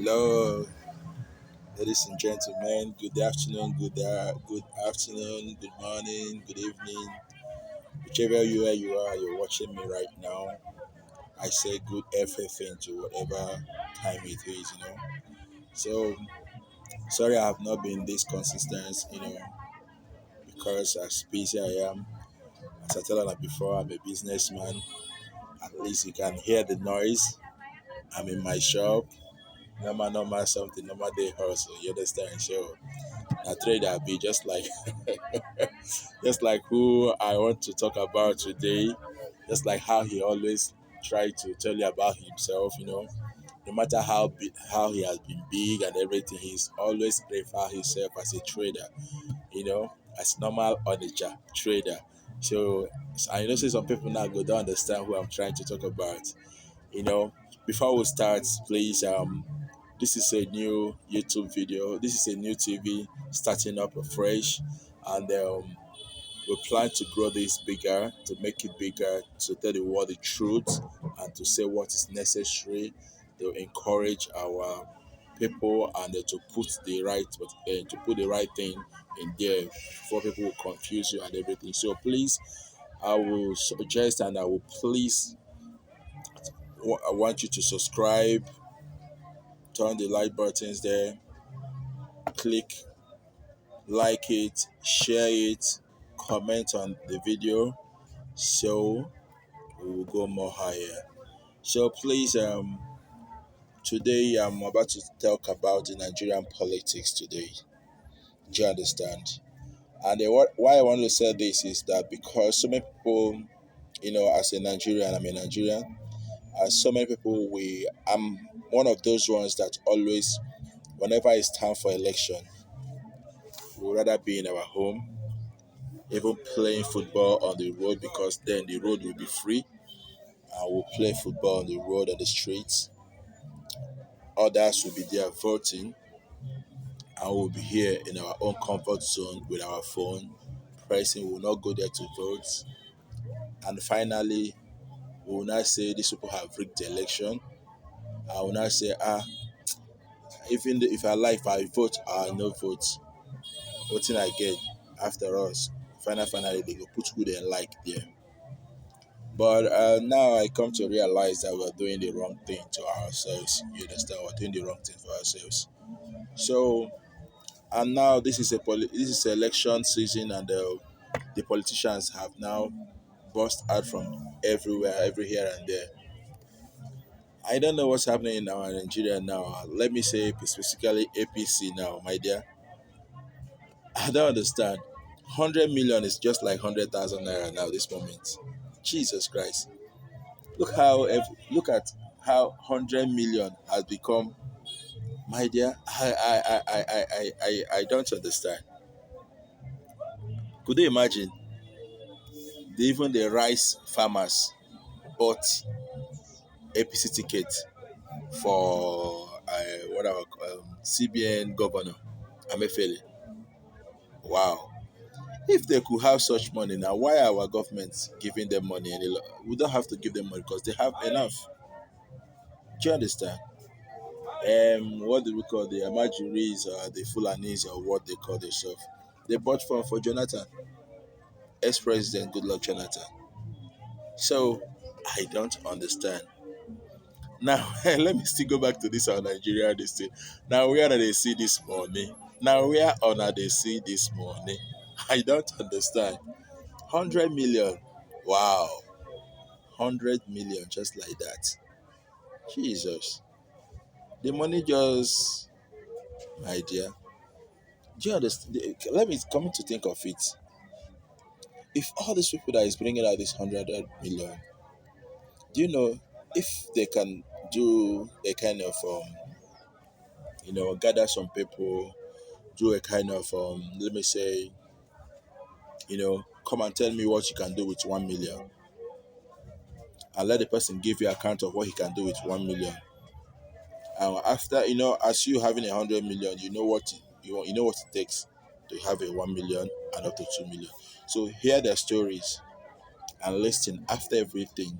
Hello, ladies and gentlemen. Good afternoon, good afternoon, good morning, good evening. Whichever you are, you're watching me right now. I say good everything to whatever time it is. So sorry I have not been this consistent. Because as busy I am, as I told you before, I'm a businessman. At least you can hear the noise. I'm in my shop. Normal something, normal day hustle. You understand? So a trader be just like who I want to talk about today, just like how he always try to tell you about himself. No matter how he has been big and everything, he's always refer himself as a trader. As normal onager trader. So I know say some people now go don't understand who I'm trying to talk about. You know, Before we start, please this is a new YouTube video. This is a new TV starting up afresh, and we plan to grow this bigger, to make it bigger, to tell the world the truth, and to say what is necessary to encourage our people and to put the right thing in there before people will confuse you and everything. So please, I will suggest and I will please I want you to subscribe, turn the like buttons there, click like it, share it, comment on the video, so we will go more higher. So please, today I'm about to talk about the Nigerian politics today. Do you understand? And why I want to say this is that because so many people, as a Nigerian, I'm a Nigerian. As so many people, I'm one of those ones that always, whenever it's time for election, we'd rather be in our home, even playing football on the road because then the road will be free. And we'll play football on the road on the streets. Others will be there voting, and we'll be here in our own comfort zone with our phone, pressing. We will not go there to vote. And finally, we will not say these people have rigged the election. I will not say, if I like, if I vote, I no vote. Voting I get after us. Finally, they go put who they like there. But now I come to realize that we're doing the wrong thing to ourselves. You understand? We're doing the wrong thing for ourselves. So, and now this is election season, and the politicians have now burst out from everywhere, every here and there. I don't know what's happening in our Nigeria now. Let me say specifically APC now, my dear. I don't understand. 100 million is just like 100,000 naira now. This moment, Jesus Christ! Look at how 100 million has become, my dear. I don't understand. Could you imagine? Even the rice farmers bought APC ticket for CBN governor Amefele. Wow. If they could have such money now, why are our government giving them money? We don't have to give them money because they have enough. Do you understand? What do we call the Amajuris or the Fulanis or what they call themselves? They bought for Jonathan, ex-president Goodluck Jonathan. So I don't understand. Now let me still go back to this our Nigeria this thing. Now where do they see this money? Now where on they see this money? I don't understand. 100 million. Wow. 100 million just like that. Jesus. The money just, my dear. Do you understand? Let me come to think of it. If all these people that is bringing out this 100 million, do you know if they can do a kind of gather some people, do a kind of let me say, come and tell me what you can do with 1 million, and let the person give you account of what he can do with 1 million. And after, as you having 100 million, you know what it takes to have a 1 million and up to 2 million. So hear their stories and listen. After everything,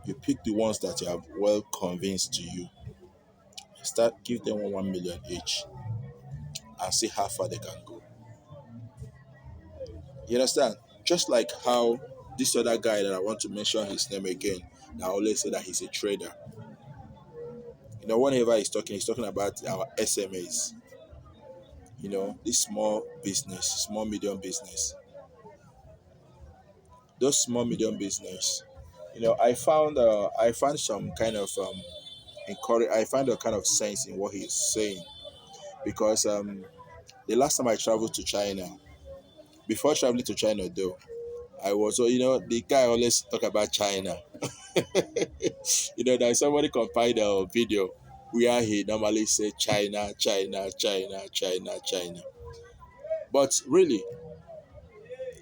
you pick the ones that you have well convinced to you. Start give them 1 million each and see how far they can go. You understand? Just like how this other guy that I want to mention his name again, that I always say that he's a trader. Whenever he's talking about our SMAs, this small business, small medium business, those small medium business. I found some kind of encourage. I find a kind of sense in what he's saying because the last time I traveled to China, before traveling to China though, I was, the guy always talk about China. That somebody compiled a video where he normally say China, China, China, China, China. But really,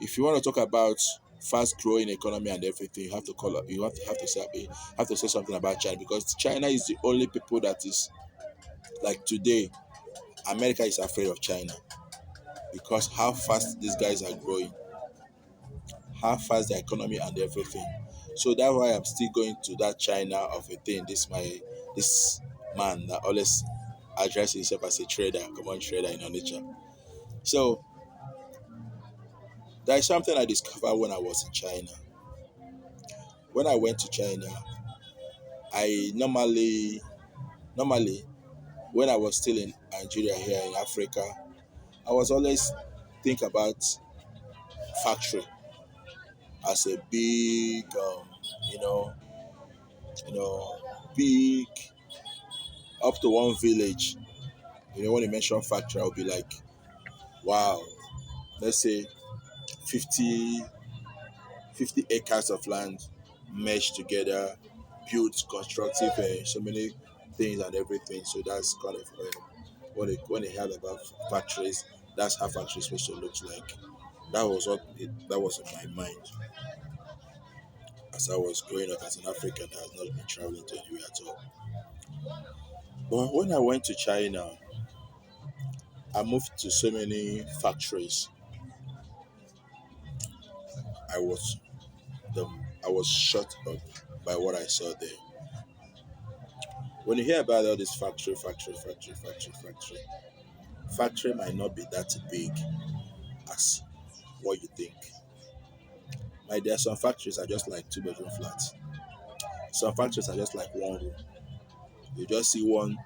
if you want to talk about fast growing economy and everything, you have to say something about China because China is the only people that is like today. America is afraid of China because how fast these guys are growing, how fast the economy and everything. So that's why I'm still going to that China of a thing. This man that always addresses himself as a trader, common trader in our nature. So there is something I discovered when I was in China. When I went to China, I normally when I was still in Nigeria here in Africa, I was always think about factory as a big, you know, you know, big up to one village. When you mention factory, I'll be like, wow, let's say 50, 50 acres of land meshed together, built constructive, so many things and everything. So that's kind of when they heard about factories, that's how factories supposed to look like. That was in my mind as I was growing up as an African that has not been traveling to anywhere at all. But when I went to China, I moved to so many factories. I was the I was shut up by what I saw there. When you hear about all this factory might not be that big as what you think. Like there are some factories are just like two-bedroom flats. Some factories are just like one room. You just see one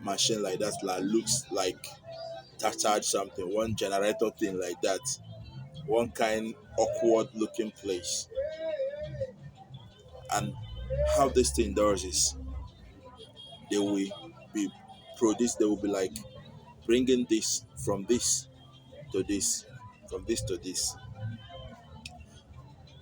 machine like that that looks like tattered something, one generator thing like that, one kind awkward looking place. And how this thing does is they will be produced, they will be like bringing this from this to this, from this to this.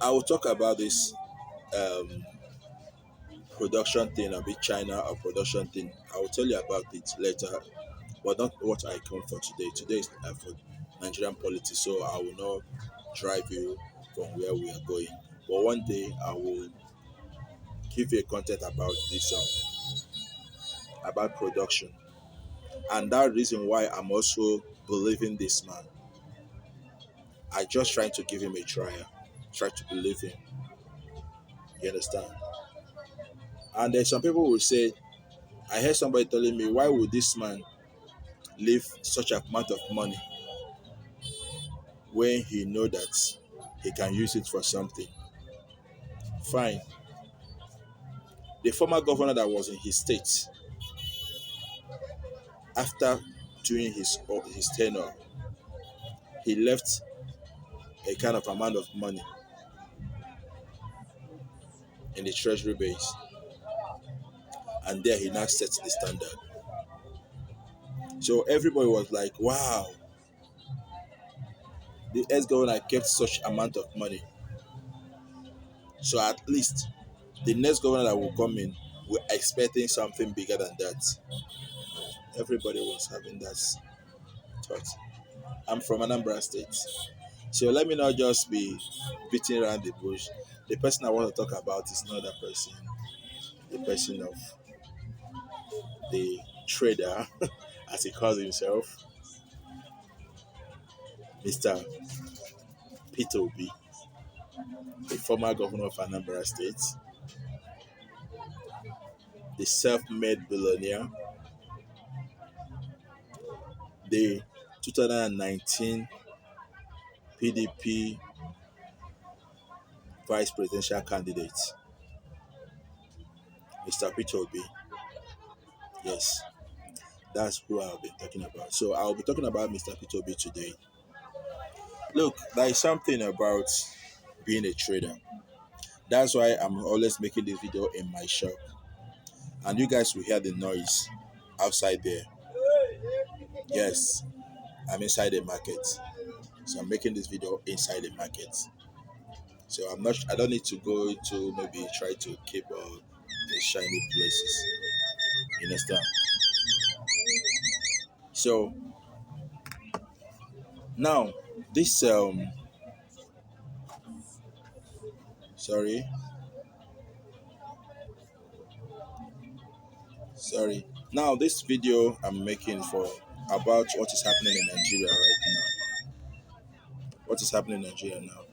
I will talk about this um, production thing, a bit China or production thing. I will tell you about it later, but not what I come for today. Today is for Nigerian politics, so I will not drive you from where we are going. But one day I will give you a content about this, about production, and that reason why I'm also believing this man. I just trying to give him a trial, try to believe him. You understand? And there's some people will say, I heard somebody telling me, why would this man leave such a amount of money when he know that he can use it for something? Fine. The former governor that was in his state, after doing his tenure, he left a kind of amount of money in the treasury base, and there he now sets the standard. So everybody was like, wow, the ex-governor kept such amount of money. So at least the next governor that will come in, we're expecting something bigger than that. Everybody was having that thought. I'm from Anambra State. So let me not just be beating around the bush. The person I want to talk about is not that person, the person of the trader, as he calls himself, Mr. Peter Obi, the former governor of Anambra State, the self-made billionaire, the 2019 PDP vice presidential candidate, Mr. Peter Obi. Yes, that's who I'll be talking about. So I'll be talking about Mr. Peter Obi today. Look, there is something about being a trader. That's why I'm always making this video in my shop. And you guys will hear the noise outside there. Yes, I'm inside the market. So I'm making this video inside the market. So I don't need to go to maybe try to keep the shiny places. You understand? So now this sorry, sorry. Now this video I'm making for about what is happening in Nigeria right now. What is happening in Nigeria now?